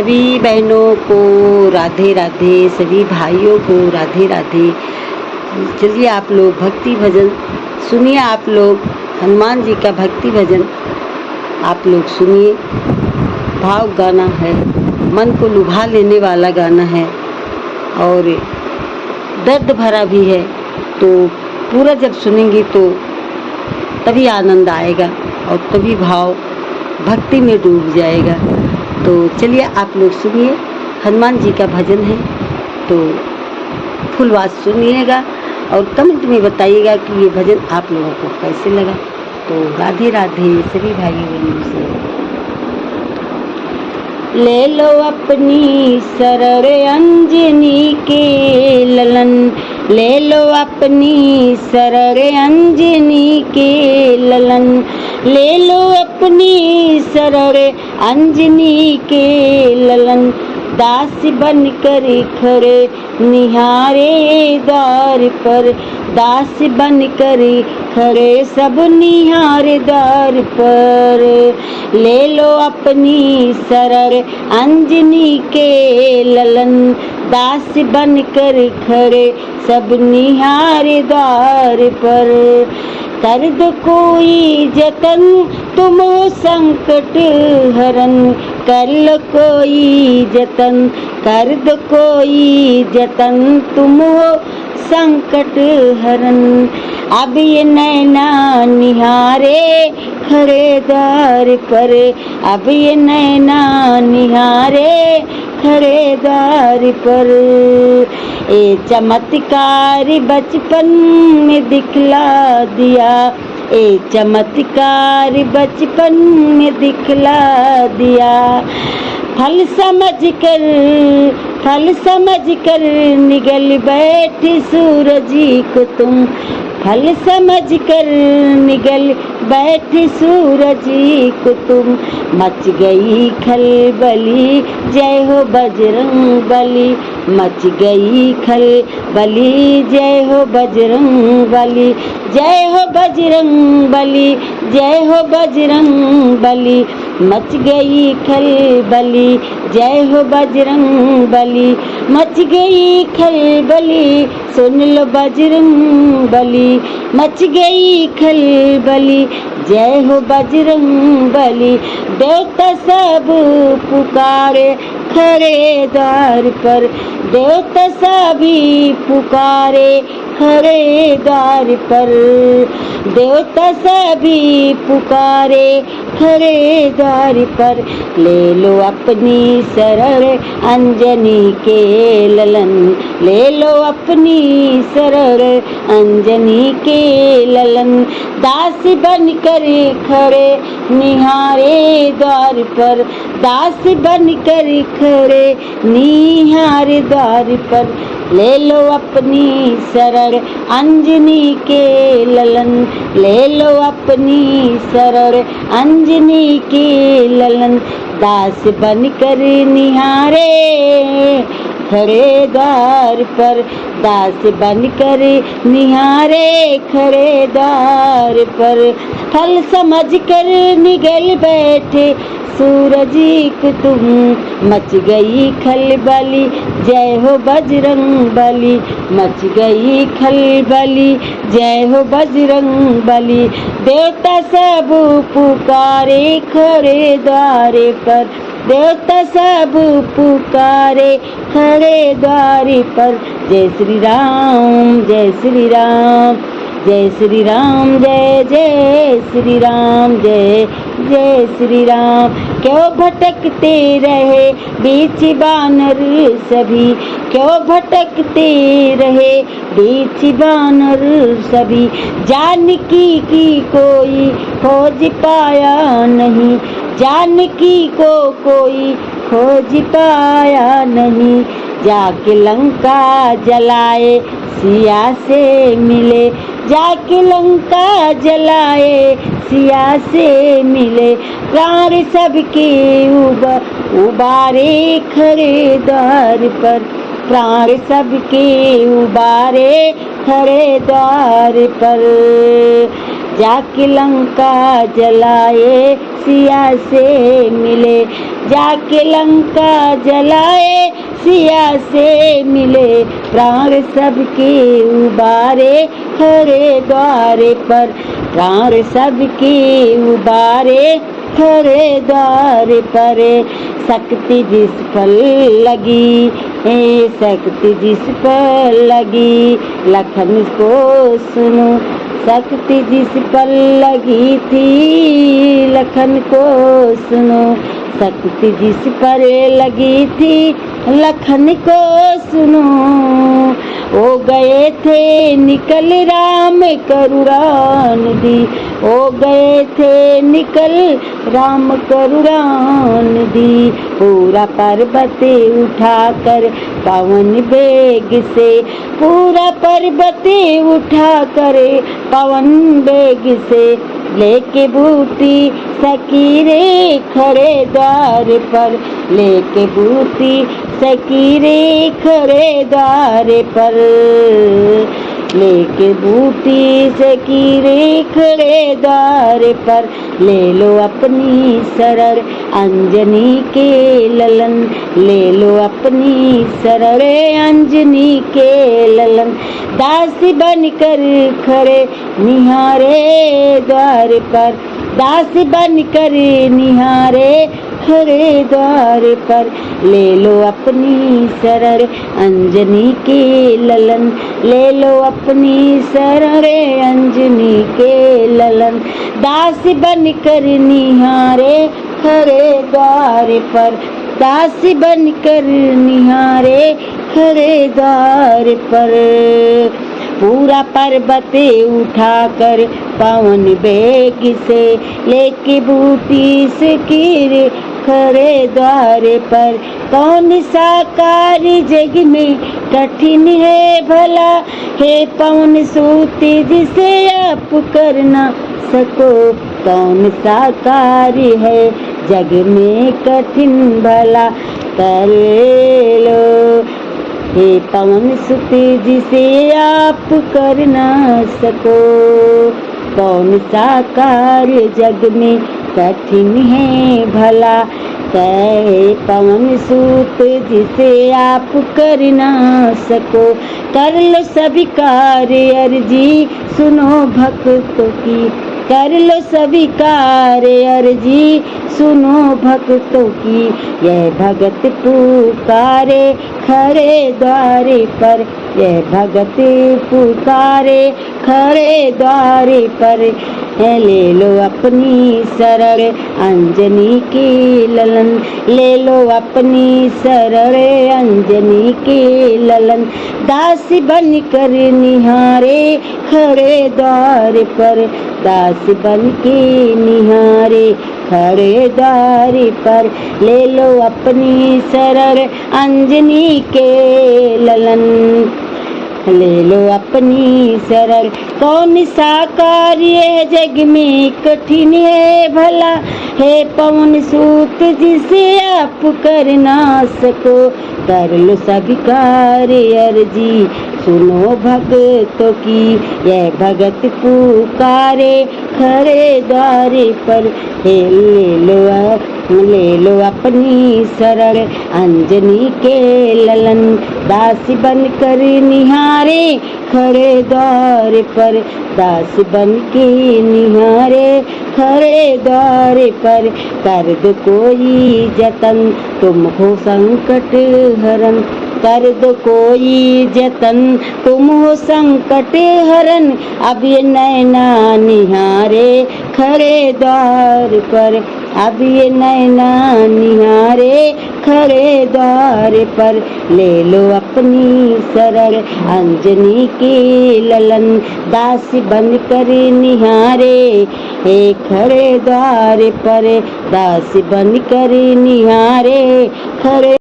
सभी बहनों को राधे राधे, सभी भाइयों को राधे राधे। चलिए आप लोग भक्ति भजन सुनिए। आप लोग हनुमान जी का भक्ति भजन आप लोग सुनिए। भाव गाना है, मन को लुभा लेने वाला गाना है और दर्द भरा भी है। तो पूरा जब सुनेंगे तो तभी आनंद आएगा और तभी भाव भक्ति में डूब जाएगा। तो चलिए आप लोग सुनिए। हनुमान जी का भजन है तो फुल बात सुनिएगा और कमेंट में बताइएगा कि ये भजन आप लोगों को कैसे लगा। तो राधे राधे सभी भाइयों बहनों से। ले लो अपनी शरण अंजनी के ललन, ले लो अपनी शरण अंजनी के ललन, ले लो अपनी शरण अंजनी के ललन। दास बन कर खड़े निहारे द्वार पर, दास बन कर खड़े सब निहारे द्वार पर। ले लो अपनी शरण अंजनी के ललन, दास बन कर खड़े सब निहारे द्वार पर। कर दो कोई जतन तुम संकट हरन, कर लो कोई जतन, कर दो कोई जतन तुम संकट हरन। अब ये नैना निहारे खड़े द्वार पर, अब ये नैना निहारे खड़े द्वार पर। ए चमत्कार बचपन में दिखला दिया, ए चमत्कार बचपन में दिखला दिया। फल समझ कर निगल बैठे सूरज को तुम, फल समझ कर निगल बैठे सूरज को तुम। मच गई खलबली जय हो बजरंग बली, मच गई खलबली जय हो बजरंग बली, जय हो बजरंग बली, जय हो बजरंग बली। मच गई खलबली जय हो बजरंग बली, मच गई खलबली सुन लो बजरंग बली। मच गई खलबली जय हो बजरंग बली। देवता सब पुकारे खड़े द्वार पर, देवता सभी पुकारे खड़े द्वार पर, देवता सभी पुकारे खड़े द्वार पर। ले लो अपनी शरण अंजनी के ललन, ले लो अपनी शरण अंजनी के ललन। दास बन कर खड़े निहारे द्वार पर, दास बन कर खड़े निहारे द्वार पर। ले लो अपनी शरण अंजनी के ललन, ले लो अपनी शरण अंजनी के ललन। दास बन कर निहारे खड़े द्वार पर, दास बन कर निहारे खड़े द्वार पर। फल समझ कर निगल बैठे सूरज को तुम, मच गई खलबली जय हो बजरंग बली, मच गई खलबली जय हो बजरंग बली। देवता सब पुकारे खड़े द्वारे पर, देवता सब पुकारे खड़े द्वारे पर। जय श्री राम जय श्री राम, जय श्री राम जय जय श्री राम, जय जय श्री राम। क्यों भटकते रहे बीच बानर सभी, क्यों भटकते रहे बीच बानर सभी। जानकी की कोई खोज पाया नहीं, जानकी को कोई खोज पाया नहीं। जाके लंका जलाए सिया से मिले, जाके लंका जलाए सिया से मिले। प्राण सबके उबारे खड़े द्वार पर, प्राण सबके उबारे खड़े द्वार पर। जाके लंका जलाए सिया से मिले, जाके लंका जलाए सिया से मिले, प्राण सबके उबारे खड़े द्वारे पर, प्राण सबके उबारे खड़े द्वार पर। शक्ति जिस पर लगी, शक्ति जिस पर लगी, लखन को सुनो, शक्ति जिस पर लगी थी लखन को सुनो, शक्ति जिस पर लगी थी लखन को सुनो। ओ गए थे निकल राम करुणा निधि, ओ गए थे निकल राम करुणा निधि, पूरा पर्वत उठाकर पवन वेग से, पूरा पर्वत उठाकर पवन वेग से, लेके बूटी सकीरे खड़े द्वार पर, लेके बूटी सकीरे खड़े द्वार पर, लेके बूटी सकीरे खड़े द्वार पर। ले लो अपनी शरण अंजनी के ललन, ले लो अपनी शरण अंजनी के ललन, दासी बनकर खड़े निहारे द्वार पर, दासी बनकर निहारे खड़े द्वार पर। ले लो अपनी शरण अंजनी के ललन, ले लो अपनी शरण अंजनी के ललन, दासी बनकर निहारे खड़े द्वार पर, दासी बनकर निहारे खड़े द्वार पर। पूरा पर्वत उठाकर पवन वेग से, लेके बूटी सकीरे खड़े द्वार पर। कौन सा कार्य जग में कठिन है भला, हे पवन सूत जिसे आप कर ना सको, कौन सा कार्य है जग में कठिन भला, कर लो हे पवन सुत जिसे आप कर ना सको, कौन सा कार्य जग में कठिन है भला, कहे पवन सूत जिसे आप कर ना सको। कर लो सभी कार्य अर्जी सुनो भक्तों की, कर लो सभी कार्य अर्जी सुनो भक्तों की, यह भगत पुकारे खड़े द्वारे पर, यह भगत पुकारे खड़े द्वारे पर। ले लो अपनी शरण अंजनी की ललन, ले लो अपनी शरण अंजनी की ललन, दासी बनकर निहारे खड़े द्वार पर, दासी बन के निहारे खड़े द्वार पर। ले लो अपनी शरण अंजनी के ललन, ले लो अपनी शरण। कौन सा कार्य जग में कठिन है भला, हे पवन सूत जिसे आप कर ना सको, कर लो सभी कार्य अर्जी सुनो भक्तों की, यह भगत पुकारे खड़े द्वारे पर। ले लो अपनी शरण अंजनी के ललन, दासी बनकर निहारे खड़े द्वार पर, दासी बन के निहारे खड़े द्वार पर। कर दो कोई जतन तुम हो संकट हरन, कर दो कोई जतन तुम हो संकट हरन, अब ये नैना निहारे खड़े द्वार पर, अब ये नैना निहारे खड़े द्वार पर। ले लो अपनी शरण अंजनी के ललन, दासी बनकर निहारे हे खड़े द्वार पर, दासी बनकर निहारे खड़े